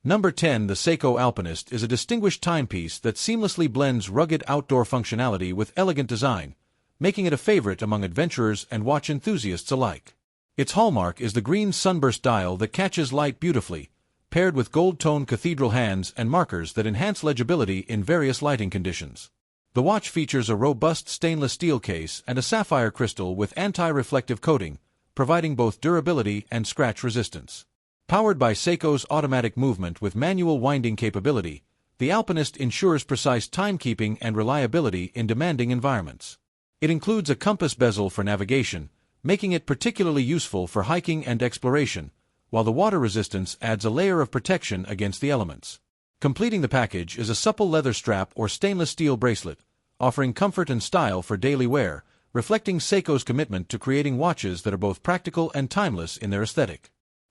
Number 10. The Seikko Alpenist is a distinguished timepiece that seamlessly blends rugged outdoor functionality with elegant design, making it a favorite among adventurers and watch enthusiasts alike. Its hallmark is the green sunburst dial that catches light beautifully, paired with gold-toned cathedral hands and markers that enhance legibility in various lighting conditions. The watch features a robust stainless steel case and a sapphire crystal with anti-reflective coating, providing both durability and scratch resistance. Powered by Seiko's automatic movement with manual winding capability, the Alpinist ensures precise timekeeping and reliability in demanding environments. It includes a compass bezel for navigation, making it particularly useful for hiking and exploration, while the water resistance adds a layer of protection against the elements. Completing the package is a supple leather strap or stainless steel bracelet, offering comfort and style for daily wear, reflecting Seiko's commitment to creating watches that are both practical and timeless in their aesthetic.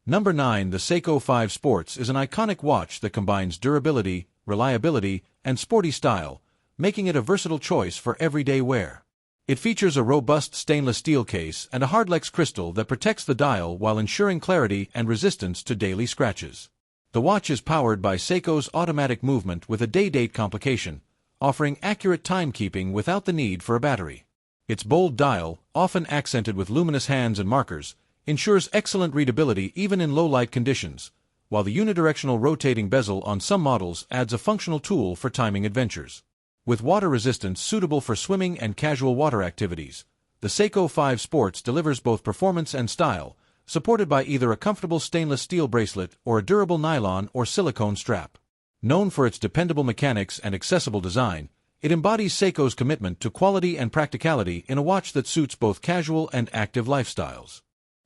Number 9. The Seiko 5 Sports is an iconic watch that combines durability, reliability, and sporty style, making it a versatile choice for everyday wear. It features a robust stainless steel case and a hardlex crystal that protects the dial while ensuring clarity and resistance to daily scratches. The watch is powered by Seiko's automatic movement with a day-date complication, offering accurate timekeeping without the need for a battery. Its bold dial, often accented with luminous hands and markers, ensures excellent readability even in low-light conditions, while the unidirectional rotating bezel on some models adds a functional tool for timing adventures. With water resistance suitable for swimming and casual water activities, the Seiko 5 Sports delivers both performance and style, supported by either a comfortable stainless steel bracelet or a durable nylon or silicone strap. Known for its dependable mechanics and accessible design, it embodies Seiko's commitment to quality and practicality in a watch that suits both casual and active lifestyles.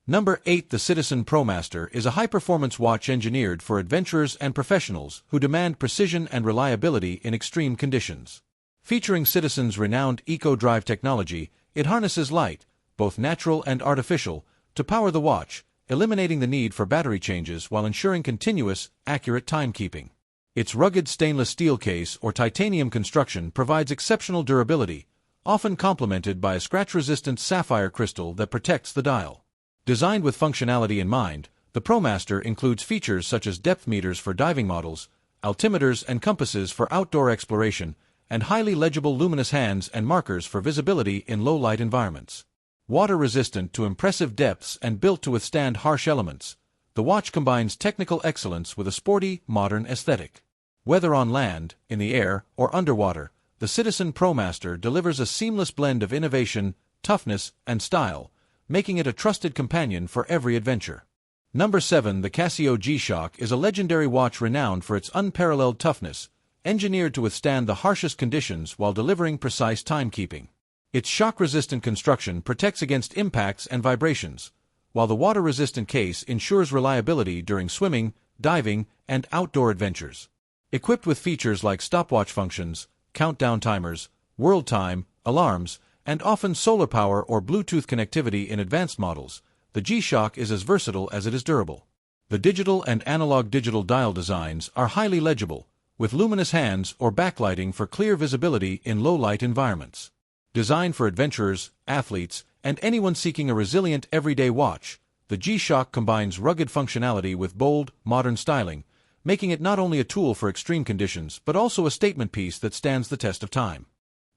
Number 8. The Citizen Promaster is a high-performance watch engineered for adventurers and professionals who demand precision and reliability in extreme conditions. Featuring Citizen's renowned eco-drive technology, it harnesses light, both natural and artificial, to power the watch, eliminating the need for battery changes while ensuring continuous, accurate timekeeping. Its rugged stainless steel case or titanium construction provides exceptional durability, often complemented by a scratch-resistant sapphire crystal that protects the dial. Designed with functionality in mind, the Promaster includes features such as depth meters for diving models, altimeters and compasses for outdoor exploration, and highly legible luminous hands and markers for visibility in low-light environments. Water-resistant to impressive depths and built to withstand harsh elements, the watch combines technical excellence with a sporty, modern aesthetic. Whether on land, in the air, or underwater, the Citizen Promaster delivers a seamless blend of innovation, toughness, and style, making it a trusted companion for every adventure. Number 7. The Casio GShock is a legendary watch renowned for its unparalleled toughness, engineered to withstand the harshest conditions while delivering precise timekeeping. Its shock-resistant construction protects against impacts and vibrations, while the water-resistant case ensures reliability during swimming, diving, and outdoor adventures. Equipped with features like stopwatch functions, countdown timers, world time, alarms, and often solar power or Bluetooth connectivity in advanced models, the GShock is as versatile as it is durable. The digital and analog digital dial designs are highly legible, with luminous hands or backlighting for clear visibility in low-light environments. Designed for adventurers, athletes, and anyone seeking a resilient everyday watch, the GShock combines rugged functionality with bold, modern styling, making it not only a tool for extreme conditions but also a statement piece that stands the test of time.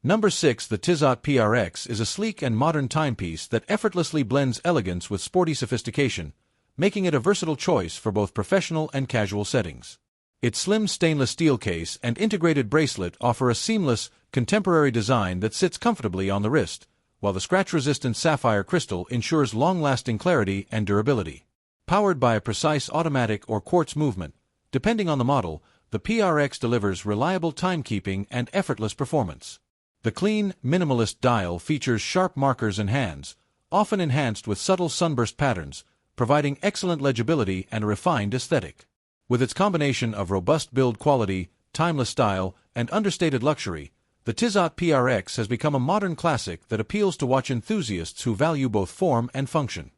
Number 6. The Tissot PRX is a sleek and modern timepiece that effortlessly blends elegance with sporty sophistication, making it a versatile choice for both professional and casual settings. Its slim stainless steel case and integrated bracelet offer a seamless, contemporary design that sits comfortably on the wrist, while the scratch-resistant sapphire crystal ensures long-lasting clarity and durability. Powered by a precise automatic or quartz movement, depending on the model, the PRX delivers reliable timekeeping and effortless performance. The clean, minimalist dial features sharp markers and hands, often enhanced with subtle sunburst patterns, providing excellent legibility and a refined aesthetic. With its combination of robust build quality, timeless style, and understated luxury, the Tisot PRX has become a modern classic that appeals to watch enthusiasts who value both form and function.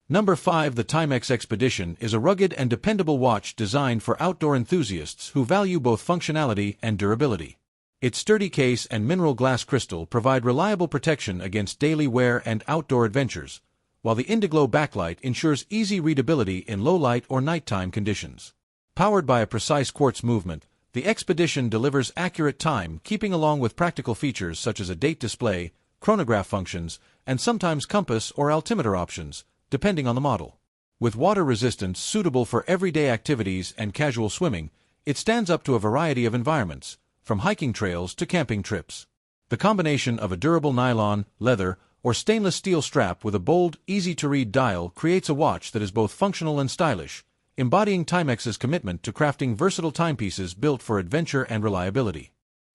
Number 5. The Timex Expedition is a rugged and dependable watch designed for outdoor enthusiasts who value both functionality and durability. Its sturdy case and mineral glass crystal provide reliable protection against daily wear and outdoor adventures, while the Indiglo backlight ensures easy readability in low-light or nighttime conditions. Powered by a precise quartz movement, the Expedition delivers accurate time, keeping along with practical features such as a date display, chronograph functions, and sometimes compass or altimeter options, depending on the model. With water resistance suitable for everyday activities and casual swimming, it stands up to a variety of environments, from hiking trails to camping trips. The combination of a durable nylon, leather, or stainless steel strap with a bold, easy-to-read dial creates a watch that is both functional and stylish, embodying Timex's commitment to crafting versatile timepieces built for adventure and reliability.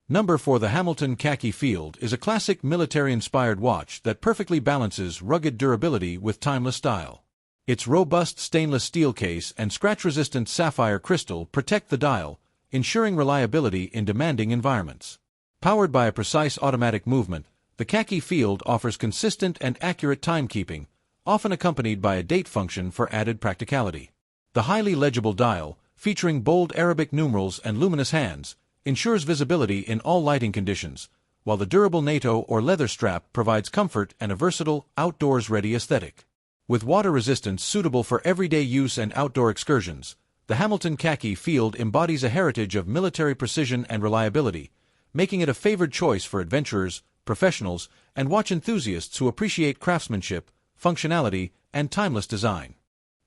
Number 4. The Hamilton Khaki Field is a classic military-inspired watch that perfectly balances rugged durability with timeless style. Its robust stainless steel case and scratch-resistant sapphire crystal protect the dial, ensuring reliability in demanding environments. Powered by a precise automatic movement, the Khaki Field offers consistent and accurate timekeeping, often accompanied by a date function for added practicality. The highly legible dial, featuring bold Arabic numerals and luminous hands, ensures visibility in all lighting conditions, while the durable NATO or leather strap provides comfort and a versatile, outdoors-ready aesthetic. With water resistance suitable for everyday use and outdoor excursions, the Hamilton Khaki Field embodies a heritage of military precision and reliability, making it a favored choice for adventurers, professionals, and watch enthusiasts who appreciate craftsmanship, functionality, and timeless design.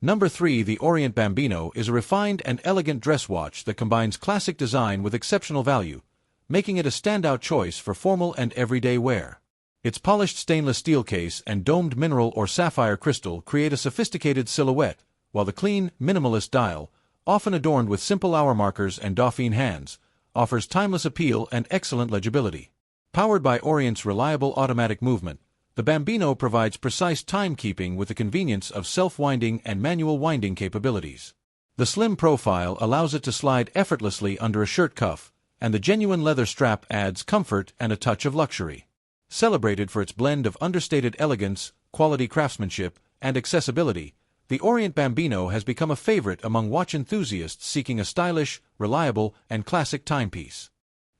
Number 3. The Orient Bambino is a refined and elegant dress watch that combines classic design with exceptional value, making it a standout choice for formal and everyday wear. Its polished stainless steel case and domed mineral or sapphire crystal create a sophisticated silhouette, while the clean, minimalist dial, often adorned with simple hour markers and Dauphine hands, offers timeless appeal and excellent legibility. Powered by Orient's reliable automatic movement, the Bambino provides precise timekeeping with the convenience of self-winding and manual winding capabilities. The slim profile allows it to slide effortlessly under a shirt cuff, and the genuine leather strap adds comfort and a touch of luxury. Celebrated for its blend of understated elegance, quality craftsmanship, and accessibility, the Orient Bambino has become a favorite among watch enthusiasts seeking a stylish, reliable, and classic timepiece.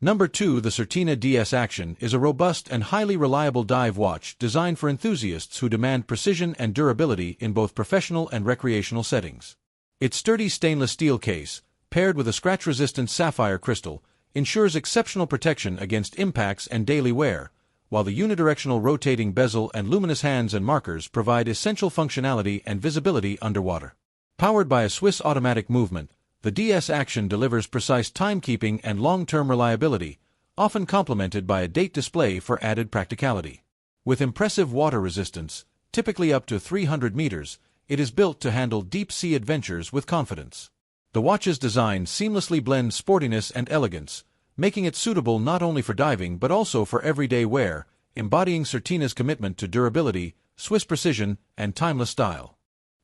Number 2. The Certina DS Action is a robust and highly reliable dive watch designed for enthusiasts who demand precision and durability in both professional and recreational settings. Its sturdy stainless steel case, paired with a scratch-resistant sapphire crystal, ensures exceptional protection against impacts and daily wear, while the unidirectional rotating bezel and luminous hands and markers provide essential functionality and visibility underwater. Powered by a Swiss automatic movement, the DS Action delivers precise timekeeping and long-term reliability, often complemented by a date display for added practicality. With impressive water resistance, typically up to 300 meters, it is built to handle deep-sea adventures with confidence. The watch's design seamlessly blends sportiness and elegance, making it suitable not only for diving but also for everyday wear, embodying Certina's commitment to durability, Swiss precision, and timeless style.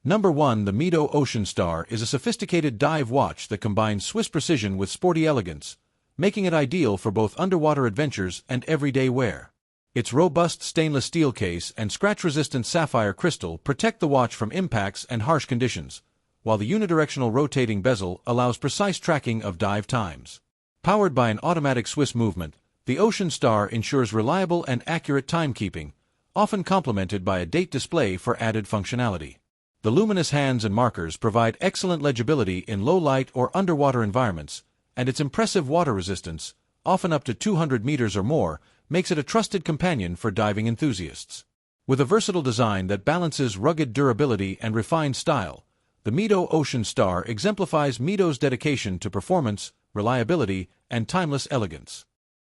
Number 1. The Mido Ocean Star is a sophisticated dive watch that combines Swiss precision with sporty elegance, making it ideal for both underwater adventures and everyday wear. Its robust stainless steel case and scratch-resistant sapphire crystal protect the watch from impacts and harsh conditions, while the unidirectional rotating bezel allows precise tracking of dive times. Powered by an automatic Swiss movement, the Ocean Star ensures reliable and accurate timekeeping, often complemented by a date display for added functionality. The luminous hands and markers provide excellent legibility in low-light or underwater environments, and its impressive water resistance, often up to 200 meters or more, makes it a trusted companion for diving enthusiasts. With a versatile design that balances rugged durability and refined style, the Mido Ocean Star exemplifies Mito's dedication to performance, reliability, and timeless elegance.